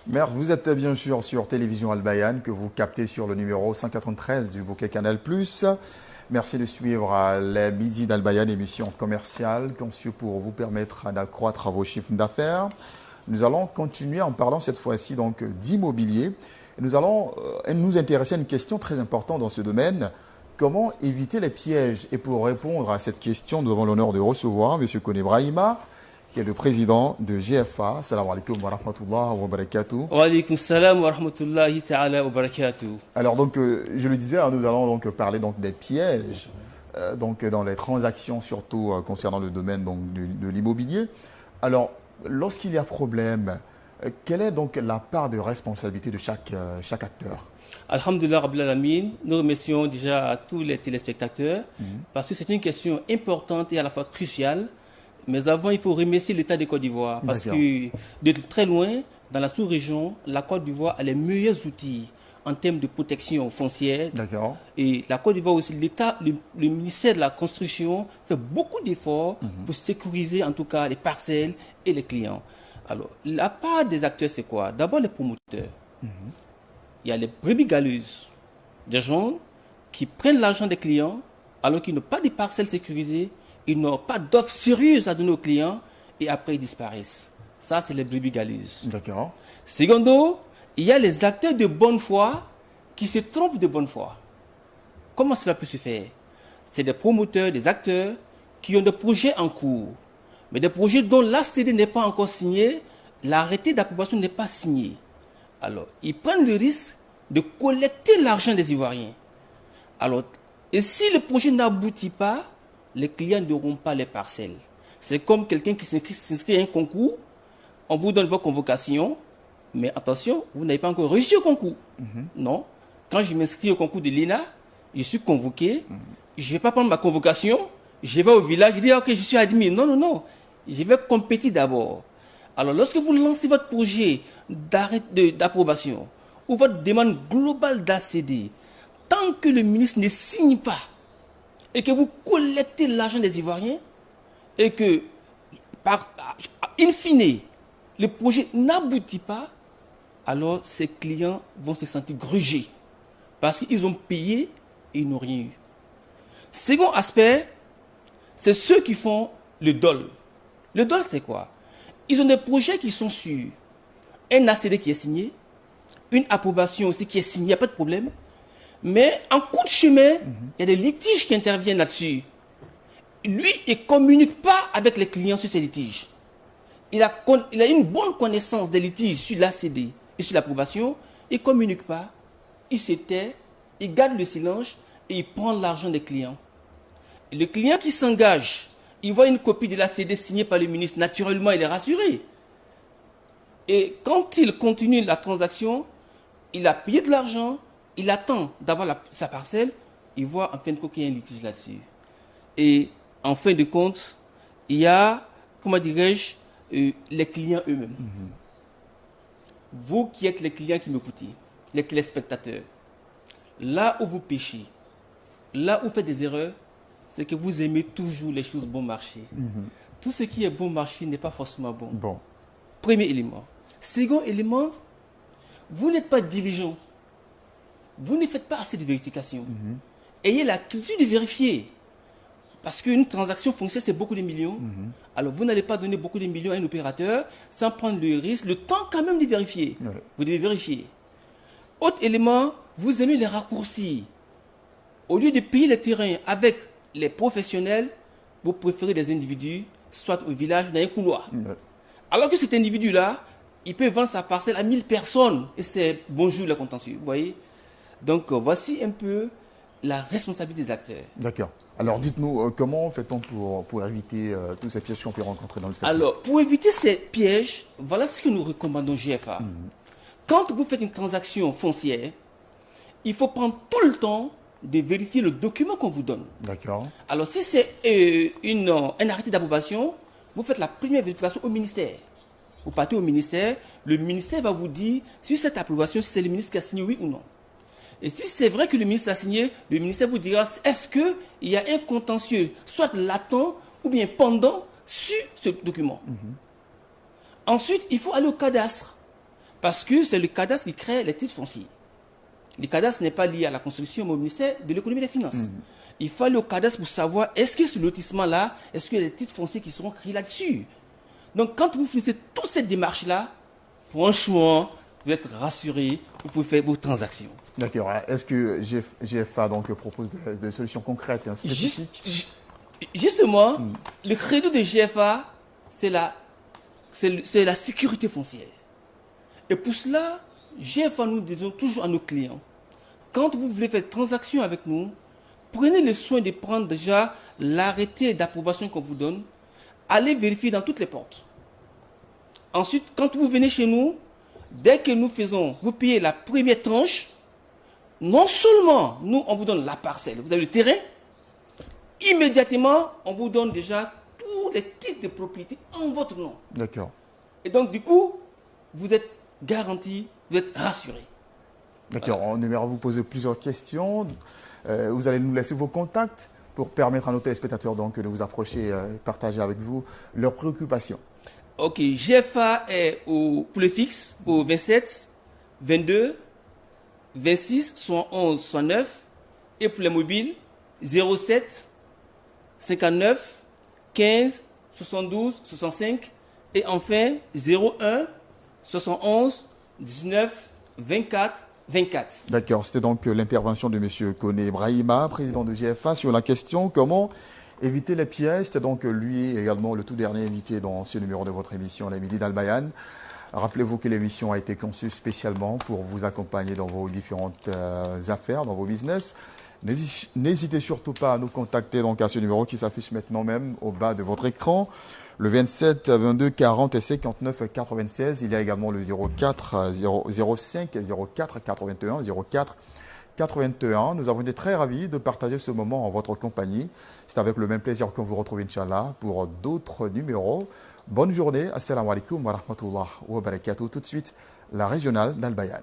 Merde, vous êtes bien sûr sur Télévision Al Bayan que vous captez sur le numéro 193 du bouquet Canal+. Merci de suivre les Midi d'Al Bayan, émission commerciale conçue pour vous permettre d'accroître vos chiffres d'affaires. Nous allons continuer en parlant cette fois-ci donc d'immobilier. Nous allons nous intéresser à une question très importante dans ce domaine. Comment éviter les pièges? Et pour répondre à cette question, nous avons l'honneur de recevoir M. Kone Brahima, qui est le président de GFA. Salam alaikum wa rahmatullah wa barakatuh. Wa alaikum salam wa rahmatullahi ta'ala wa barakatuh. Alors donc, je le disais, nous allons donc parler donc des pièges donc dans les transactions, surtout concernant le domaine donc de l'immobilier. Alors, lorsqu'il y a problème, quelle est donc la part de responsabilité de chaque acteur? Alhamdulillah Rabbil Alamin, nous remercions déjà à tous les téléspectateurs parce que c'est une question importante et à la fois cruciale. Mais avant, il faut remercier l'État de Côte d'Ivoire parce que de très loin, dans la sous-région, la Côte d'Ivoire a les meilleurs outils en termes de protection foncière. D'accord. Et la Côte d'Ivoire aussi, l'État, le ministère de la Construction fait beaucoup d'efforts pour sécuriser en tout cas les parcelles et les clients. Alors, la part des acteurs, c'est quoi? D'abord les promoteurs. Il y a les brebis galeuses, des gens qui prennent l'argent des clients alors qu'ils n'ont pas de parcelles sécurisées, ils n'ont pas d'offres sérieuses à donner aux clients et après ils disparaissent. Ça, c'est les brebis galeuses. D'accord. Secondo, il y a les acteurs de bonne foi qui se trompent de bonne foi. Comment cela peut se faire? C'est des promoteurs, des acteurs qui ont des projets en cours, mais des projets dont l'ACD n'est pas encore signé, l'arrêté d'approbation n'est pas signé. Alors, ils prennent le risque de collecter l'argent des Ivoiriens. Alors, et si le projet n'aboutit pas, les clients n'auront pas les parcelles. C'est comme quelqu'un qui s'inscrit à un concours, on vous donne vos convocations, mais attention, vous n'avez pas encore réussi au concours. Non. Quand je m'inscris au concours de l'ENA, je suis convoqué, je ne vais pas prendre ma convocation, je vais au village, je dis ok, je suis admis. Non, non, non. Je vais compétir d'abord. Alors, lorsque vous lancez votre projet d'approbation ou votre demande globale d'ACD, tant que le ministre ne signe pas et que vous collectez l'argent des Ivoiriens et que, in fine, le projet n'aboutit pas, alors ces clients vont se sentir grugés parce qu'ils ont payé et ils n'ont rien eu. Second aspect, c'est ceux qui font le dol. Le dol, c'est quoi? Ils ont des projets qui sont sûrs. Un ACD qui est signé, une approbation aussi qui est signée, il n'y a pas de problème. Mais en cours de chemin, il y a des litiges qui interviennent là-dessus. Lui, il ne communique pas avec les clients sur ces litiges. Il a une bonne connaissance des litiges sur l'ACD et sur l'approbation. Il ne communique pas, il se tait, il garde le silence et il prend l'argent des clients. Et le client qui s'engage, il voit une copie de l'ACD signée par le ministre, naturellement, il est rassuré. Et quand il continue la transaction, il a payé de l'argent, il attend d'avoir sa parcelle, il voit en fin de compte qu'il y a un litige là-dessus. Et en fin de compte, il y a, comment dirais-je, les clients eux-mêmes. Vous qui êtes les clients qui m'écoutez, les téléspectateurs, là où vous péchez, là où vous faites des erreurs, c'est que vous aimez toujours les choses bon marché. Tout ce qui est bon marché n'est pas forcément bon. Premier élément. Second élément, vous n'êtes pas diligent. Vous ne faites pas assez de vérification. Ayez la culture de vérifier. Parce qu'une transaction foncière, c'est beaucoup de millions. Alors, vous n'allez pas donner beaucoup de millions à un opérateur sans prendre le risque, le temps quand même de vérifier. Vous devez vérifier. Autre élément, vous aimez les raccourcis. Au lieu de payer les terrains avec les professionnels, vous préférez des individus, soit au village, dans un couloir. Alors que cet individu-là, il peut vendre sa parcelle à 1000 personnes et c'est bonjour le contentieux. Vous voyez? Donc, voici un peu la responsabilité des acteurs. D'accord. Alors, dites-nous, comment fait-on pour éviter tous ces pièges qu'on peut rencontrer dans le secteur? Alors, pour éviter ces pièges, voilà ce que nous recommandons GFA. Quand vous faites une transaction foncière, il faut prendre tout le temps de vérifier le document qu'on vous donne. D'accord. Alors, si c'est un arrêté d'approbation, vous faites la première vérification au ministère. Vous partez au ministère, le ministère va vous dire si cette approbation, si c'est le ministre qui a signé oui ou non. Et si c'est vrai que le ministre a signé, le ministère vous dira est-ce qu'il y a un contentieux, soit latent ou bien pendant, sur ce document. Ensuite, il faut aller au cadastre. Parce que c'est le cadastre qui crée les titres fonciers. Le cadastre n'est pas lié à la construction, mais au ministère de l'économie et des finances. Il faut aller au cadastre pour savoir est-ce que ce lotissement-là, est-ce qu'il y a des titres fonciers qui seront créés là-dessus. Donc quand vous finissez toute cette démarche-là, franchement, vous êtes rassuré, vous pouvez faire vos transactions. D'accord. Est-ce que GFA donc, propose des solutions concrètes et spécifiques? Justement, le credo de GFA, c'est la sécurité foncière. Et pour cela, GFA, nous disons toujours à nos clients, quand vous voulez faire une transaction avec nous, prenez le soin de prendre déjà l'arrêté d'approbation qu'on vous donne, allez vérifier dans toutes les portes. Ensuite, quand vous venez chez nous, dès que vous payez la première tranche, non seulement nous, on vous donne la parcelle, vous avez le terrain, immédiatement, on vous donne déjà tous les titres de propriété en votre nom. D'accord. Et donc, du coup, vous êtes garanti, vous êtes rassuré. D'accord. On aimerait vous poser plusieurs questions. Vous allez nous laisser vos contacts pour permettre à nos téléspectateurs donc, de vous approcher et partager avec vous leurs préoccupations. Ok, GFA est pour le fixe au 27, 22, 26, 71, 69. Et pour les mobiles, 07, 59, 15, 72, 65. Et enfin, 01, 71, 19, 24, 24. D'accord, c'était donc l'intervention de M. Koné Brahima, président de GFA, sur la question comment éviter les pièges. C'était donc lui également le tout dernier invité dans ce numéro de votre émission, La Midi d'Al-Bayan. Rappelez-vous que l'émission a été conçue spécialement pour vous accompagner dans vos différentes affaires, dans vos business. N'hésitez surtout pas à nous contacter donc à ce numéro qui s'affiche maintenant même au bas de votre écran. Le 27 22 40 et 59 96. Il y a également le 04 05 04 81 04 81. Nous avons été très ravis de partager ce moment en votre compagnie. C'est avec le même plaisir qu'on vous retrouve, Inch'Allah, pour d'autres numéros. Bonne journée. Assalamu alaikum wa rahmatullah wa barakatuh. Tout de suite, la régionale d'Al Bayan.